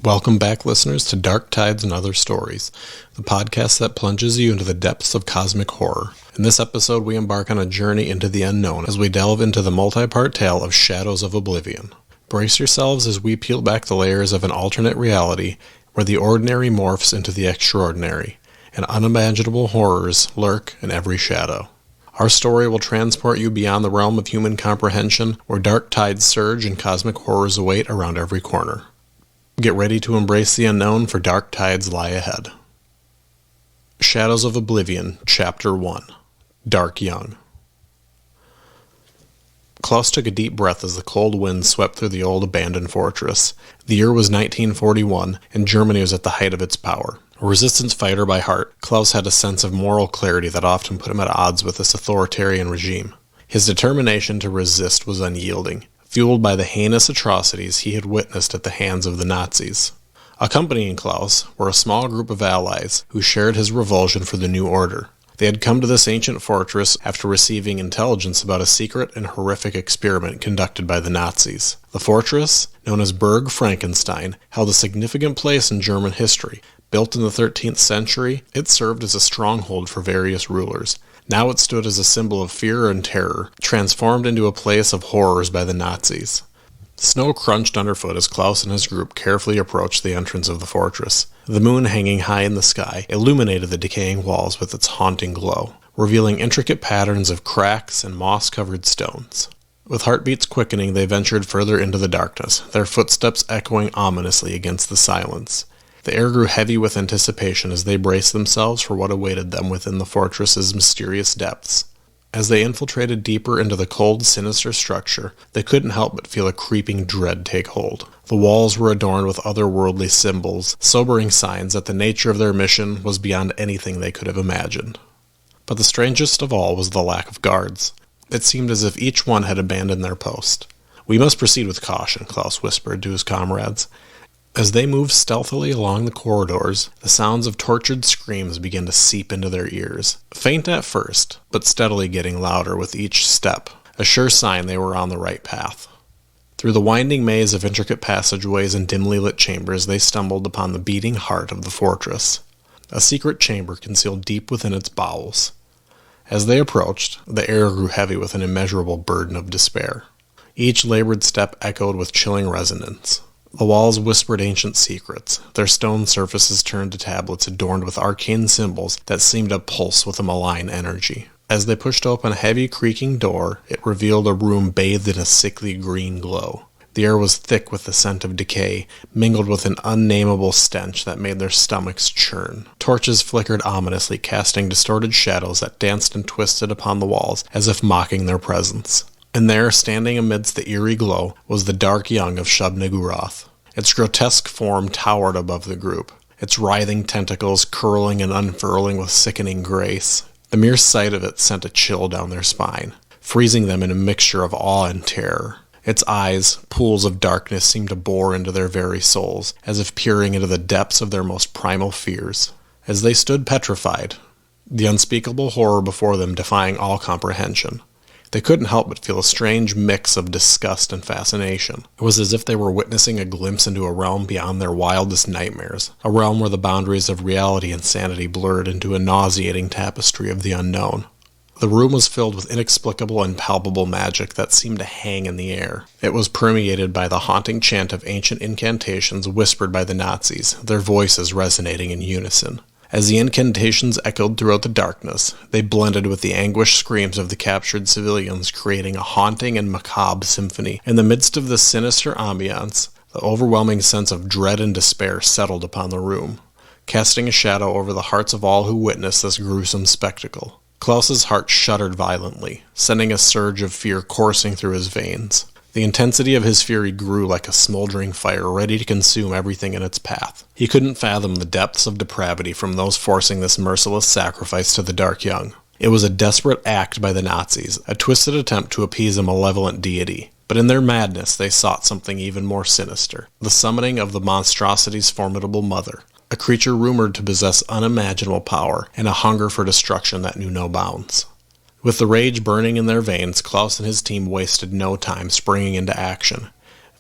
Welcome back, listeners, to Dark Tides and Other Stories, the podcast that plunges you into the depths of cosmic horror. In this episode, we embark on a journey into the unknown as we delve into the multi-part tale of Shadows of Oblivion. Brace yourselves as we peel back the layers of an alternate reality where the ordinary morphs into the extraordinary, and unimaginable horrors lurk in every shadow. Our story will transport you beyond the realm of human comprehension, where dark tides surge and cosmic horrors await around every corner. Get ready to embrace the unknown, for dark tides lie ahead. Shadows of Oblivion, Chapter 1. Dark Young. Klaus took a deep breath as the cold wind swept through the old abandoned fortress. The year was 1941, and Germany was at the height of its power. A resistance fighter by heart, Klaus had a sense of moral clarity that often put him at odds with this authoritarian regime. His determination to resist was unyielding, fueled by the heinous atrocities he had witnessed at the hands of the Nazis. Accompanying Klaus were a small group of allies who shared his revulsion for the new order. They had come to this ancient fortress after receiving intelligence about a secret and horrific experiment conducted by the Nazis. The fortress, known as Burg Frankenstein, held a significant place in German history. Built in the 13th century, it served as a stronghold for various rulers. Now it stood as a symbol of fear and terror, transformed into a place of horrors by the Nazis. Snow crunched underfoot as Klaus and his group carefully approached the entrance of the fortress. The moon, hanging high in the sky, illuminated the decaying walls with its haunting glow, revealing intricate patterns of cracks and moss-covered stones. With heartbeats quickening, they ventured further into the darkness, their footsteps echoing ominously against the silence. The air grew heavy with anticipation as they braced themselves for what awaited them within the fortress's mysterious depths. As they infiltrated deeper into the cold, sinister structure, they couldn't help but feel a creeping dread take hold. The walls were adorned with otherworldly symbols, sobering signs that the nature of their mission was beyond anything they could have imagined. But the strangest of all was the lack of guards. It seemed as if each one had abandoned their post. "We must proceed with caution," Klaus whispered to his comrades. As they moved stealthily along the corridors, the sounds of tortured screams began to seep into their ears. Faint at first, but steadily getting louder with each step, a sure sign they were on the right path. Through the winding maze of intricate passageways and dimly lit chambers, they stumbled upon the beating heart of the fortress, a secret chamber concealed deep within its bowels. As they approached, the air grew heavy with an immeasurable burden of despair. Each labored step echoed with chilling resonance. The walls whispered ancient secrets, their stone surfaces turned to tablets adorned with arcane symbols that seemed to pulse with a malign energy. As they pushed open a heavy creaking door, it revealed a room bathed in a sickly green glow. The air was thick with the scent of decay, mingled with an unnameable stench that made their stomachs churn. Torches flickered ominously, casting distorted shadows that danced and twisted upon the walls as if mocking their presence. And there, standing amidst the eerie glow, was the dark young of Shub-Niggurath. Its grotesque form towered above the group, its writhing tentacles curling and unfurling with sickening grace. The mere sight of it sent a chill down their spine, freezing them in a mixture of awe and terror. Its eyes, pools of darkness, seemed to bore into their very souls, as if peering into the depths of their most primal fears. As they stood petrified, the unspeakable horror before them defying all comprehension, they couldn't help but feel a strange mix of disgust and fascination. It was as if they were witnessing a glimpse into a realm beyond their wildest nightmares, a realm where the boundaries of reality and sanity blurred into a nauseating tapestry of the unknown. The room was filled with inexplicable and palpable magic that seemed to hang in the air. It was permeated by the haunting chant of ancient incantations whispered by the Nazis, their voices resonating in unison. As the incantations echoed throughout the darkness, they blended with the anguished screams of the captured civilians, creating a haunting and macabre symphony. In the midst of this sinister ambiance, the overwhelming sense of dread and despair settled upon the room, casting a shadow over the hearts of all who witnessed this gruesome spectacle. Klaus's heart shuddered violently, sending a surge of fear coursing through his veins. The intensity of his fury grew like a smoldering fire, ready to consume everything in its path. He couldn't fathom the depths of depravity from those forcing this merciless sacrifice to the dark young. It was a desperate act by the Nazis, a twisted attempt to appease a malevolent deity. But in their madness, they sought something even more sinister, the summoning of the monstrosity's formidable mother, a creature rumored to possess unimaginable power and a hunger for destruction that knew no bounds. With the rage burning in their veins, Klaus and his team wasted no time springing into action.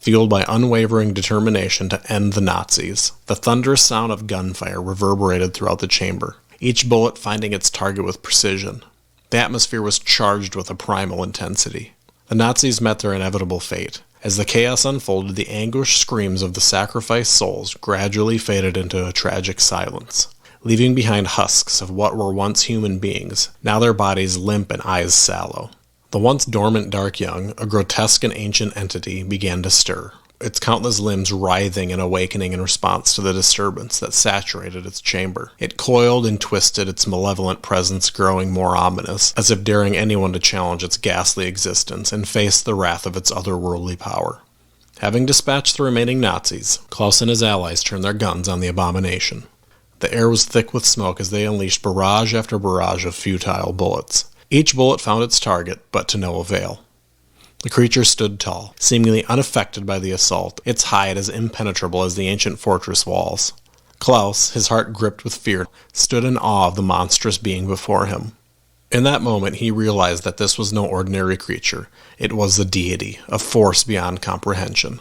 fueled by unwavering determination to end the Nazis. The thunderous sound of gunfire reverberated throughout the chamber, each bullet finding its target with precision. The atmosphere was charged with a primal intensity. The Nazis met their inevitable fate. As the chaos unfolded, the anguished screams of the sacrificed souls gradually faded into a tragic silence, leaving behind husks of what were once human beings, now their bodies limp and eyes sallow. The once dormant Dark Young, a grotesque and ancient entity, began to stir, its countless limbs writhing and awakening in response to the disturbance that saturated its chamber. It coiled and twisted, its malevolent presence growing more ominous, as if daring anyone to challenge its ghastly existence and face the wrath of its otherworldly power. Having dispatched the remaining Nazis, Klaus and his allies turned their guns on the abomination. The air was thick with smoke as they unleashed barrage after barrage of futile bullets. Each bullet found its target, but to no avail. The creature stood tall, seemingly unaffected by the assault, its hide as impenetrable as the ancient fortress walls. Klaus, his heart gripped with fear, stood in awe of the monstrous being before him. In that moment he realized that this was no ordinary creature. It was the deity, a force beyond comprehension.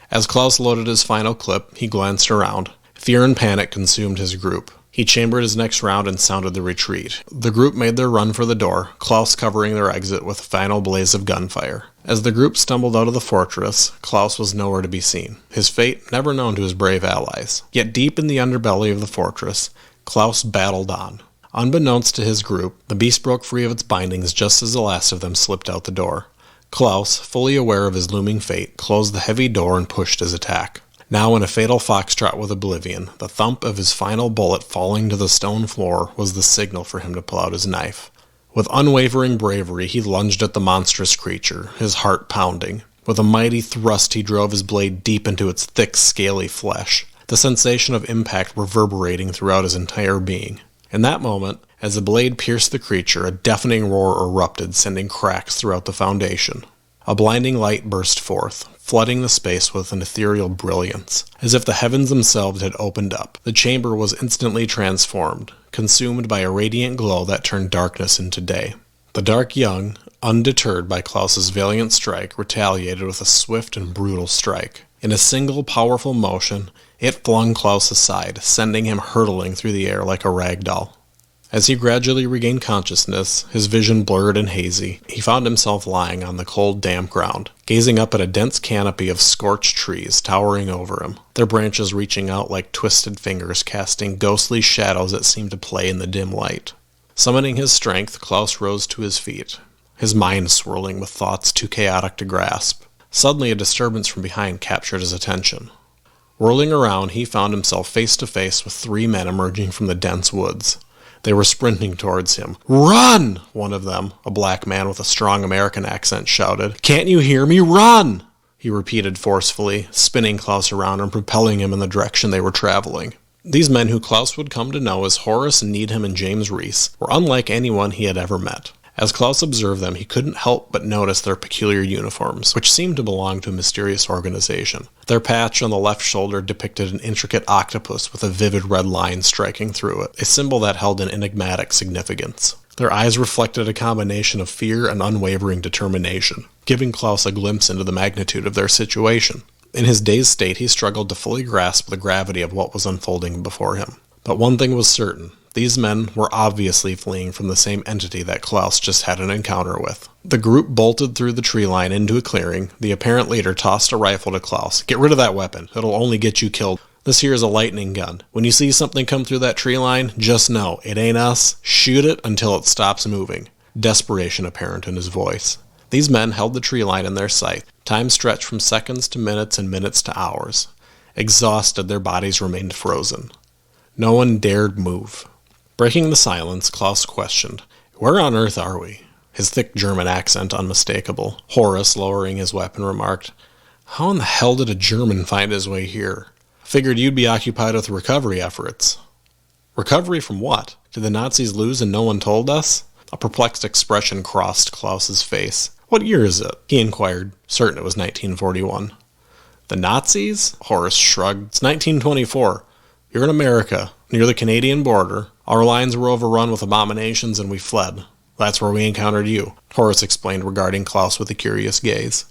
As Klaus loaded his final clip, he glanced around. Fear and panic consumed his group. He chambered his next round and sounded the retreat. The group made their run for the door, Klaus covering their exit with a final blaze of gunfire. As the group stumbled out of the fortress, Klaus was nowhere to be seen, his fate never known to his brave allies. Yet deep in the underbelly of the fortress, Klaus battled on. Unbeknownst to his group, the beast broke free of its bindings just as the last of them slipped out the door. Klaus, fully aware of his looming fate, closed the heavy door and pushed his attack. Now in a fatal foxtrot with oblivion, the thump of his final bullet falling to the stone floor was the signal for him to pull out his knife. With unwavering bravery, he lunged at the monstrous creature, his heart pounding. With a mighty thrust, he drove his blade deep into its thick, scaly flesh, the sensation of impact reverberating throughout his entire being. In that moment, as the blade pierced the creature, a deafening roar erupted, sending cracks throughout the foundation. A blinding light burst forth, flooding the space with an ethereal brilliance, as if the heavens themselves had opened up. The chamber was instantly transformed, consumed by a radiant glow that turned darkness into day. The Dark Young, undeterred by Klaus's valiant strike, retaliated with a swift and brutal strike. In a single powerful motion, it flung Klaus aside, sending him hurtling through the air like a rag doll. As he gradually regained consciousness, his vision blurred and hazy, he found himself lying on the cold, damp ground, gazing up at a dense canopy of scorched trees towering over him, their branches reaching out like twisted fingers, casting ghostly shadows that seemed to play in the dim light. Summoning his strength, Klaus rose to his feet, his mind swirling with thoughts too chaotic to grasp. Suddenly, a disturbance from behind captured his attention. Whirling around, he found himself face to face with three men emerging from the dense woods. They were sprinting towards him. "Run!" one of them, a black man with a strong American accent, shouted. "Can't you hear me? Run!" he repeated forcefully, spinning Klaus around and propelling him in the direction they were traveling. These men, who Klaus would come to know as Horace Needham and James Reese, were unlike anyone he had ever met. As Klaus observed them, he couldn't help but notice their peculiar uniforms, which seemed to belong to a mysterious organization. Their patch on the left shoulder depicted an intricate octopus with a vivid red line striking through it, a symbol that held an enigmatic significance. Their eyes reflected a combination of fear and unwavering determination, giving Klaus a glimpse into the magnitude of their situation. In his dazed state, he struggled to fully grasp the gravity of what was unfolding before him. But one thing was certain. These men were obviously fleeing from the same entity that Klaus just had an encounter with. The group bolted through the tree line into a clearing. The apparent leader tossed a rifle to Klaus. "Get rid of that weapon. It'll only get you killed. This here is a lightning gun. When you see something come through that tree line, just know it ain't us. Shoot it until it stops moving." Desperation apparent in his voice. These men held the tree line in their sight. Time stretched from seconds to minutes and minutes to hours. Exhausted, their bodies remained frozen. No one dared move. Breaking the silence, Klaus questioned, "Where on earth are we?" His thick German accent unmistakable. Horace, lowering his weapon, remarked, "How in the hell did a German find his way here? Figured you'd be occupied with recovery efforts." "Recovery from what? Did the Nazis lose and no one told us?" A perplexed expression crossed Klaus's face. "What year is it?" he inquired, certain it was 1941. "The Nazis?" Horace shrugged. "It's 1924. You're in America, near the Canadian border. Our lines were overrun with abominations and we fled. That's where we encountered you," Horace explained, regarding Klaus with a curious gaze.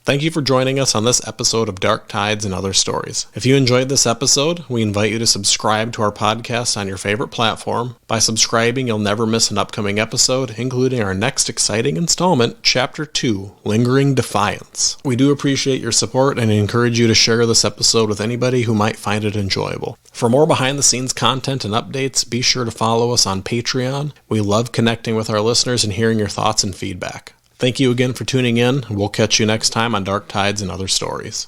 Thank you for joining us on this episode of Dark Tides and Other Stories. If you enjoyed this episode, we invite you to subscribe to our podcast on your favorite platform. By subscribing, you'll never miss an upcoming episode, including our next exciting installment, Chapter 2, Lingering Defiance. We do appreciate your support and encourage you to share this episode with anybody who might find it enjoyable. For more behind-the-scenes content and updates, be sure to follow us on Patreon. We love connecting with our listeners and hearing your thoughts and feedback. Thank you again for tuning in. We'll catch you next time on Dark Tides and Other Stories.